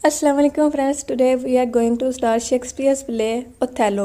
Assalamu alaikum friends. Today we are going to start Shakespeare's play Othello.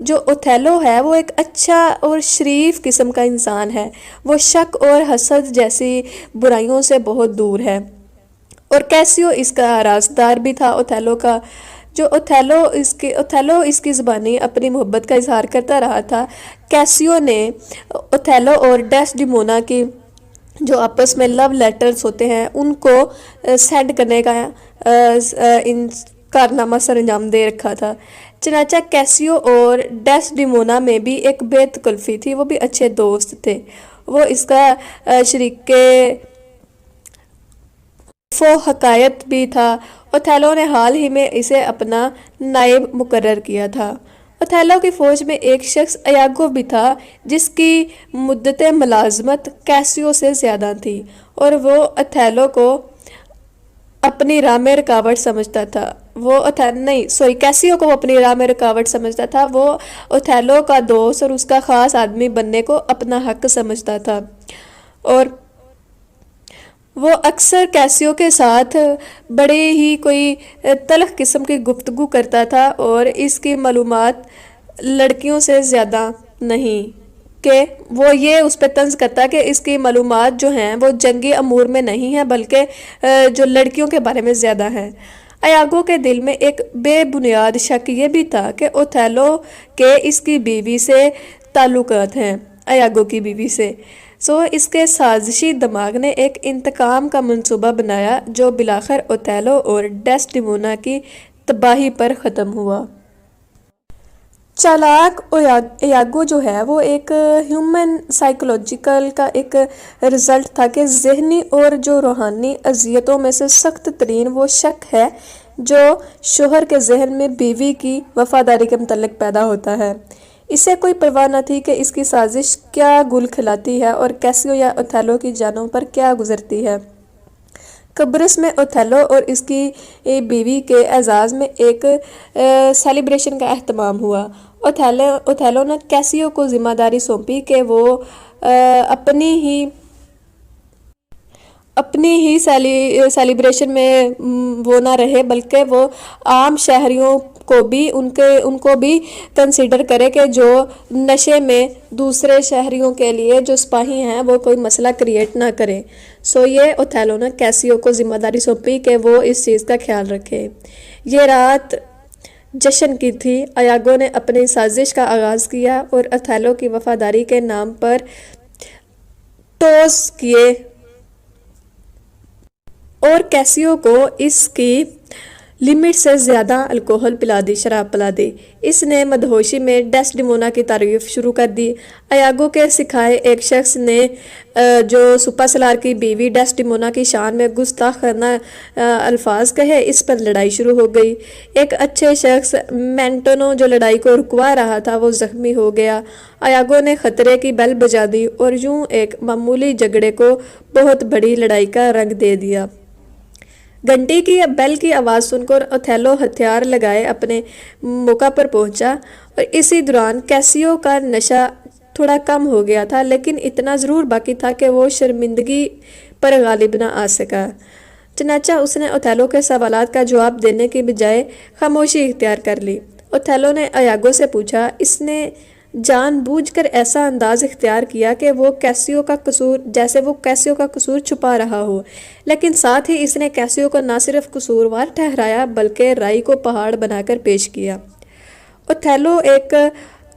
جو Othello ہے وہ ایک اچھا اور شریف قسم کا انسان ہے، وہ شک اور حسد جیسی برائیوں سے بہت دور ہے، اور کیسیو اس کا رازدار بھی تھا اوتھیلو کا۔ جو اوتھیلو اس کی زبانی اپنی محبت کا اظہار کرتا رہا تھا۔ کیسیو نے اوتھیلو اور ڈیسڈیمونا کی جو آپس میں لو لیٹرز ہوتے ہیں ان کو سینڈ کرنے کا کارنامہ سر انجام دے رکھا تھا۔ چنانچہ کیسیو اور ڈیسڈیمونا میں بھی ایک بے تکلفی تھی، وہ بھی اچھے دوست تھے، وہ اس کا شریک حکایت بھی تھا۔ اوتھیلو نے حال ہی میں اسے اپنا نائب مقرر کیا تھا۔ اوتھیلو کی فوج میں ایک شخص ایاگو بھی تھا جس کی مدت ملازمت کیسیو سے زیادہ تھی، اور وہ اوتھیلو کو اپنی راہ میں رکاوٹ سمجھتا تھا۔ کیسیو کو وہ اپنی راہ میں رکاوٹ سمجھتا تھا، وہ اوتھیلو کا دوست اور اس کا خاص آدمی بننے کو اپنا حق سمجھتا تھا، اور وہ اکثر کیسیو کے ساتھ بڑے ہی کوئی تلخ قسم کی گفتگو کرتا تھا، اور اس کی معلومات لڑکیوں سے زیادہ نہیں، کہ وہ یہ اس پہ طنز کرتا کہ اس کی معلومات جو ہیں وہ جنگی امور میں نہیں ہیں بلکہ جو لڑکیوں کے بارے میں زیادہ ہیں۔ ایاگو کے دل میں ایک بے بنیاد شک یہ بھی تھا کہ اوتھیلو کے اس کی بیوی سے تعلقات ہیں، ایاگو کی بیوی سے۔ اس کے سازشی دماغ نے ایک انتقام کا منصوبہ بنایا جو بالآخر اوتھیلو اور ڈیسڈیمونا کی تباہی پر ختم ہوا۔ چالاک ایاگو جو ہے وہ ایک ہیومن سائیکولوجیکل کا ایک رزلٹ تھا کہ ذہنی اور جو روحانی اذیتوں میں سے سخت ترین وہ شک ہے جو شوہر کے ذہن میں بیوی کی وفاداری کے متعلق پیدا ہوتا ہے۔ اسے کوئی پرواہ نہ تھی کہ اس کی سازش کیا گل کھلاتی ہے اور کیسیو یا اوتھیلو کی جانوں پر کیا گزرتی ہے۔ قبرص میں اوتھیلو اور اس کی بیوی کے اعزاز میں ایک سیلیبریشن کا اہتمام ہوا۔ اوتھیلو نے کیسیو کو ذمہ داری سونپی کہ وہ اپنی ہی سیلیبریشن میں وہ نہ رہے بلکہ وہ عام شہریوں کو بھی ان کو بھی کنسیڈر کرے کہ جو نشے میں دوسرے شہریوں کے لیے جو سپاہی ہیں وہ کوئی مسئلہ کریٹ نہ کریں۔ یہ اوتھیلو نے کیسیو کو ذمہ داری سونپی کہ وہ اس چیز کا خیال رکھے۔ یہ رات جشن کی تھی۔ ایاگو نے اپنی سازش کا آغاز کیا اور اوتھیلو کی وفاداری کے نام پر ٹوس کیے اور کیسیو کو اس کی لمٹ سے زیادہ الکوہل شراب پلا دی۔ اس نے مدہوشی میں ڈیسڈیمونا کی تعریف شروع کر دی۔ ایاگو کے سکھائے ایک شخص نے جو سپا سالار کی بیوی ڈیسڈیمونا کی شان میں گستاخانہ الفاظ کہے، اس پر لڑائی شروع ہو گئی۔ ایک اچھے شخص مینٹونو جو لڑائی کو رکوا رہا تھا وہ زخمی ہو گیا۔ ایاگو نے خطرے کی بیل بجا دی اور یوں ایک معمولی جھگڑے کو بہت بڑی لڑائی کا رنگ دے دیا۔ گھنٹی کی بیل کی آواز سن کر اوتھیلو ہتھیار لگائے اپنے موقع پر پہنچا، اور اسی دوران کیسیو کا نشہ تھوڑا کم ہو گیا تھا، لیکن اتنا ضرور باقی تھا کہ وہ شرمندگی پر غالب نہ آ سکا۔ چنانچہ اس نے اوتھیلو کے سوالات کا جواب دینے کی بجائے خاموشی اختیار کر لی۔ اوتھیلو نے ایاگو سے پوچھا، اس نے جان بوجھ کر ایسا انداز اختیار کیا کہ وہ کیسیو کا قصور چھپا رہا ہو، لیکن ساتھ ہی اس نے کیسیو کو نہ صرف قصوروار ٹھہرایا بلکہ رائی کو پہاڑ بنا کر پیش کیا۔ اوتھیلو ایک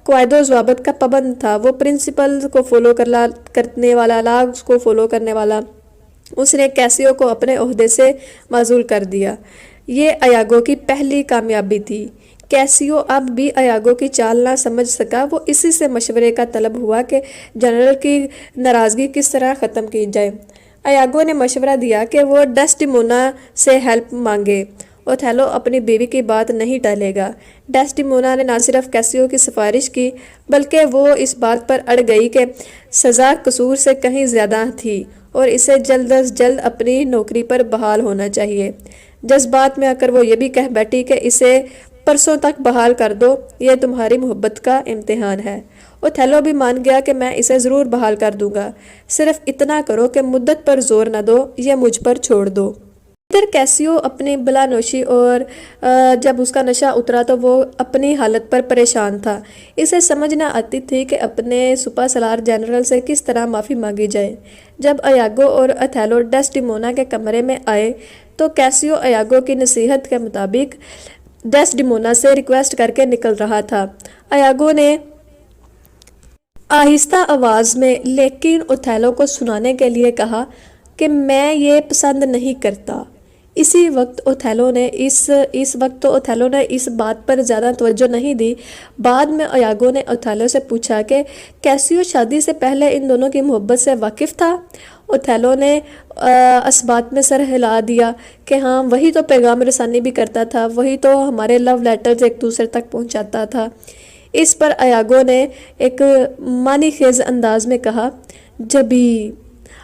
قواعد و ضوابط کا پابند تھا، وہ پرنسپلز کو فالو کرنے والا، لاز کو فالو کرنے والا۔ اس نے کیسیو کو اپنے عہدے سے معزول کر دیا۔ یہ ایاگو کی پہلی کامیابی تھی۔ کیسیو اب بھی ایاگو کی چال نہ سمجھ سکا۔ وہ اسی سے مشورے کا طلب ہوا کہ جنرل کی ناراضگی کس طرح ختم کی جائے۔ ایاگو نے مشورہ دیا کہ وہ ڈیسڈیمونا سے ہیلپ مانگے۔ اوتھیلو اپنی بیوی کی بات نہیں ٹالے گا۔ ڈیسڈیمونا نے نہ صرف کیسیو کی سفارش کی بلکہ وہ اس بات پر اڑ گئی کہ سزا قصور سے کہیں زیادہ تھی اور اسے جلد از جلد اپنی نوکری پر بحال ہونا چاہیے۔ جذبات میں آ کر وہ یہ بھی کہہ بیٹھی کہ اسے پرسوں تک بحال کر دو، یہ تمہاری محبت کا امتحان ہے۔ اوتھیلو بھی مان گیا کہ میں اسے ضرور بحال کر دوں گا، صرف اتنا کرو کہ مدت پر زور نہ دو، یہ مجھ پر چھوڑ دو۔ ادھر کیسیو اپنی بلا نوشی اور جب اس کا نشہ اترا تو وہ اپنی حالت پر پریشان تھا۔ اسے سمجھ نہ آتی تھی کہ اپنے سپر سالار جنرل سے کس طرح معافی مانگی جائے۔ جب ایاگو اور اوتھیلو ڈیسڈیمونا کے کمرے میں آئے تو کیسیو ایاگو کی نصیحت کے مطابق ڈیسڈیمونا سے ریکویسٹ کر کے نکل رہا تھا۔ ایاگو نے آہستہ آواز میں لیکن اوتھیلو کو سنانے کے لیے کہا کہ میں یہ پسند نہیں کرتا۔ اسی وقت اوتھیلو نے اس بات پر زیادہ توجہ نہیں دی۔ بعد میں ایاگو نے اوتھیلو سے پوچھا کہ کیسیو شادی سے پہلے ان دونوں کی محبت سے واقف تھا؟ اوتھیلو نے اس بات میں سر ہلا دیا کہ ہاں، وہی تو پیغام رسانی بھی کرتا تھا، وہی تو ہمارے لو لیٹرز ایک دوسرے تک پہنچاتا تھا۔ اس پر ایاگو نے ایک معنی خیز انداز میں کہا، جبھی۔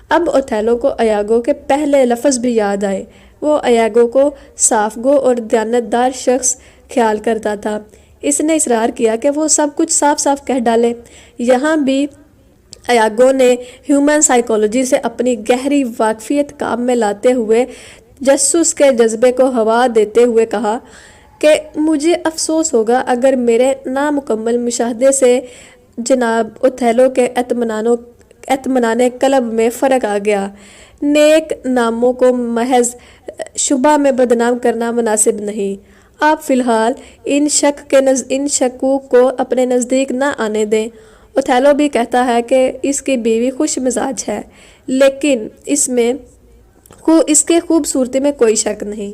اب اوتھیلو کو ایاگو کے پہلے لفظ بھی یاد آئے۔ وہ ایاگو کو صاف گو اور دیانتدار شخص خیال کرتا تھا۔ اس نے اصرار کیا کہ وہ سب کچھ صاف صاف کہہ ڈالے۔ یہاں بھی ایاگو نے ہیومن سائیکالوجی سے اپنی گہری واقفیت کام میں لاتے ہوئے تجسس کے جذبے کو ہوا دیتے ہوئے کہا کہ مجھے افسوس ہوگا اگر میرے نامکمل مشاہدے سے جناب اوتھیلو کے اطمینان قلب میں فرق آ گیا۔ نیک ناموں کو محض شبہ میں بدنام کرنا مناسب نہیں۔ آپ فی الحال ان شکوک کو اپنے نزدیک نہ آنے دیں۔ اوتھیلو بھی کہتا ہے کہ اس کی بیوی خوش مزاج ہے، لیکن اس کے خوبصورتی میں کوئی شک نہیں۔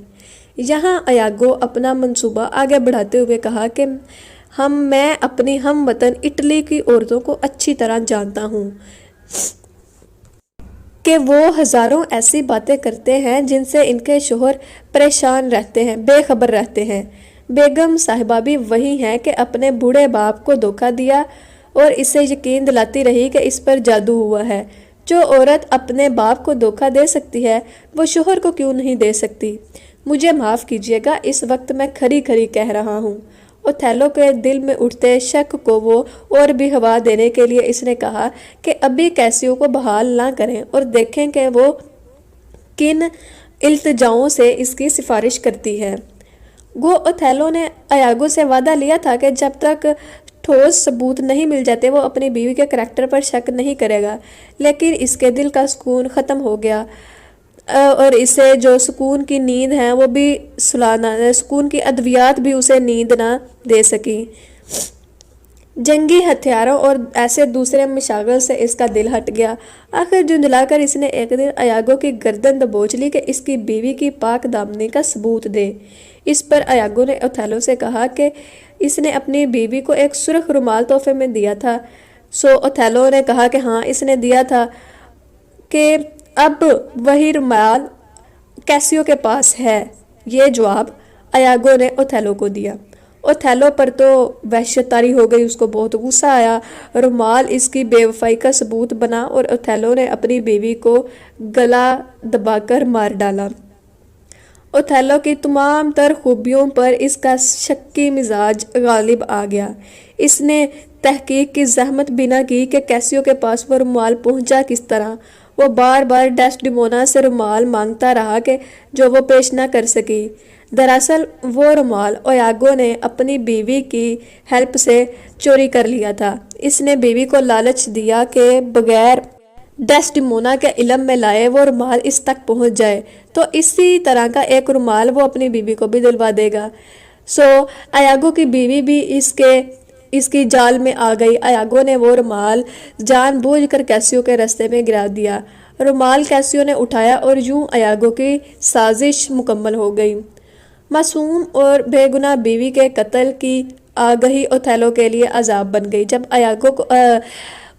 یہاں ایاگو اپنا منصوبہ آگے بڑھاتے ہوئے کہا کہ میں اپنی ہم وطن اٹلی کی عورتوں کو اچھی طرح جانتا ہوں کہ وہ ہزاروں ایسی باتیں کرتے ہیں جن سے ان کے شوہر پریشان رہتے ہیں، بے خبر رہتے ہیں۔ بیگم صاحبہ بھی وہی ہیں کہ اپنے بوڑھے باپ کو دھوکہ دیا اور اسے یقین دلاتی رہی کہ اس پر جادو ہوا ہے۔ جو عورت اپنے باپ کو دھوکہ دے سکتی ہے وہ شوہر کو کیوں نہیں دے سکتی؟ مجھے معاف کیجیے گا، اس وقت میں کھری کھری کہہ رہا ہوں۔ اوتھیلو کے دل میں اٹھتے شک کو وہ اور بھی ہوا دینے کے لیے اس نے کہا کہ ابھی کیسیو کو بحال نہ کریں اور دیکھیں کہ وہ کن التجاؤں سے اس کی سفارش کرتی ہے۔ گو اوتھیلو نے ایاگو سے وعدہ لیا تھا کہ جب تک ٹھوس ثبوت نہیں مل جاتے وہ اپنی بیوی کے کریکٹر پر شک نہیں کرے گا، لیکن اس کے دل کا سکون ختم ہو گیا اور اسے جو سکون کی نیند ہے وہ بھی سکون کی ادویات بھی اسے نیند نہ دے سکی۔ جنگی ہتھیاروں اور ایسے دوسرے مشاغل سے اس کا دل ہٹ گیا۔ آخر جھنجھلا کر اس نے ایک دن ایاگو کی گردن دبوچ لی کہ اس کی بیوی کی پاک دامنی کا ثبوت دے۔ اس پر ایاگو نے اوتھیلو سے کہا کہ اس نے اپنی بیوی کو ایک سرخ رومال تحفے میں دیا تھا۔ اوتھیلو نے کہا کہ ہاں، اس نے دیا تھا، کہ اب وہی رومال کیسیو کے پاس ہے۔ یہ جواب ایاگو نے اوتھیلو کو دیا۔ اوتھیلو پر تو وحشت طاری ہو گئی، اس کو بہت غصہ آیا۔ رومال اس کی بے وفائی کا ثبوت بنا اور اوتھیلو نے اپنی بیوی کو گلا دبا کر مار ڈالا۔ اوتھیلو کی تمام تر خوبیوں پر اس کا شکی مزاج غالب آ گیا۔ اس نے تحقیق کی زحمت بھی نہ کی کہ کیسیو کے پاس وہ رومال پہنچا کس طرح۔ وہ بار بار ڈیسڈیمونا سے رومال مانگتا رہا کہ جو وہ پیش نہ کر سکی۔ دراصل وہ رومال ایاگو نے اپنی بیوی کی ہیلپ سے چوری کر لیا تھا۔ اس نے بیوی کو لالچ دیا کہ بغیر ڈیسڈیمونا کے علم میں لائے وہ رومال اس تک پہنچ جائے تو اسی طرح کا ایک رومال وہ اپنی بیوی کو بھی دلوا دے گا۔ ایاگو کی بیوی بھی اس کی جال میں آ گئی۔ ایاگو نے وہ رومال جان بوجھ کر کیسیو کے رستے میں گرا دیا۔ رومال کیسیو نے اٹھایا اور یوں ایاگو کی سازش مکمل ہو گئی۔ معصوم اور بے گناہ بیوی کے قتل کی آگہی اوتھیلو کے لیے عذاب بن گئی۔ جب ایاگو کو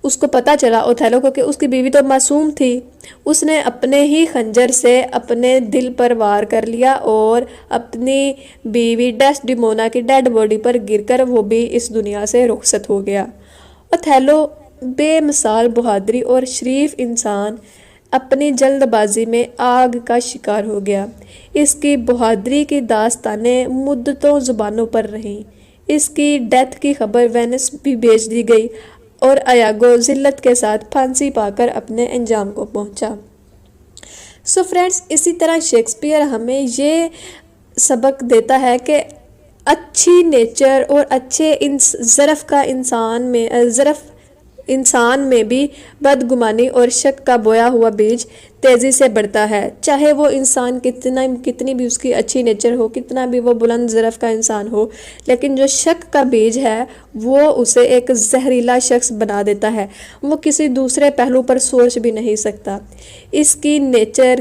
اس کو پتہ چلا اوتھیلو کو کہ اس کی بیوی تو معصوم تھی، اس نے اپنے ہی خنجر سے اپنے دل پر وار کر لیا اور اپنی بیوی ڈیسڈیمونا کی ڈیڈ باڈی پر گر کر وہ بھی اس دنیا سے رخصت ہو گیا۔ اوتھیلو بے مثال بہادری اور شریف انسان اپنی جلد بازی میں آگ کا شکار ہو گیا۔ اس کی بہادری کی داستانیں مدتوں زبانوں پر رہیں۔ اس کی ڈیتھ کی خبر وینس بھی بھیج دی گئی اور ایاگو ذلت کے ساتھ پھانسی پا کر اپنے انجام کو پہنچا۔ سو فرینڈس، اسی طرح شیکسپیئر ہمیں یہ سبق دیتا ہے کہ اچھی نیچر اور اچھے ظرف انسان میں بھی بدگمانی اور شک کا بویا ہوا بیج تیزی سے بڑھتا ہے، چاہے وہ انسان کتنی بھی اس کی اچھی نیچر ہو، کتنا بھی وہ بلند ظرف کا انسان ہو، لیکن جو شک کا بیج ہے وہ اسے ایک زہریلا شخص بنا دیتا ہے، وہ کسی دوسرے پہلو پر سوچ بھی نہیں سکتا۔ اس کی نیچر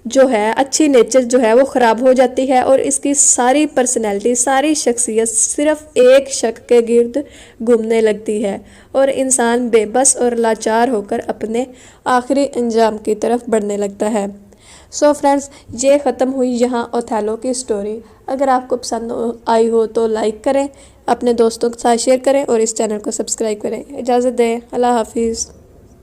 جو ہے، اچھی نیچر جو ہے وہ خراب ہو جاتی ہے اور اس کی ساری پرسنالٹی، ساری شخصیت صرف ایک شک کے گرد گھومنے لگتی ہے اور انسان بے بس اور لاچار ہو کر اپنے آخری انجام کی طرف بڑھنے لگتا ہے۔ سو فرینڈز، یہ ختم ہوئی یہاں اوتھیلو کی سٹوری۔ اگر آپ کو پسند آئی ہو تو لائک کریں، اپنے دوستوں کے ساتھ شیئر کریں اور اس چینل کو سبسکرائب کریں۔ اجازت دیں، اللہ حافظ۔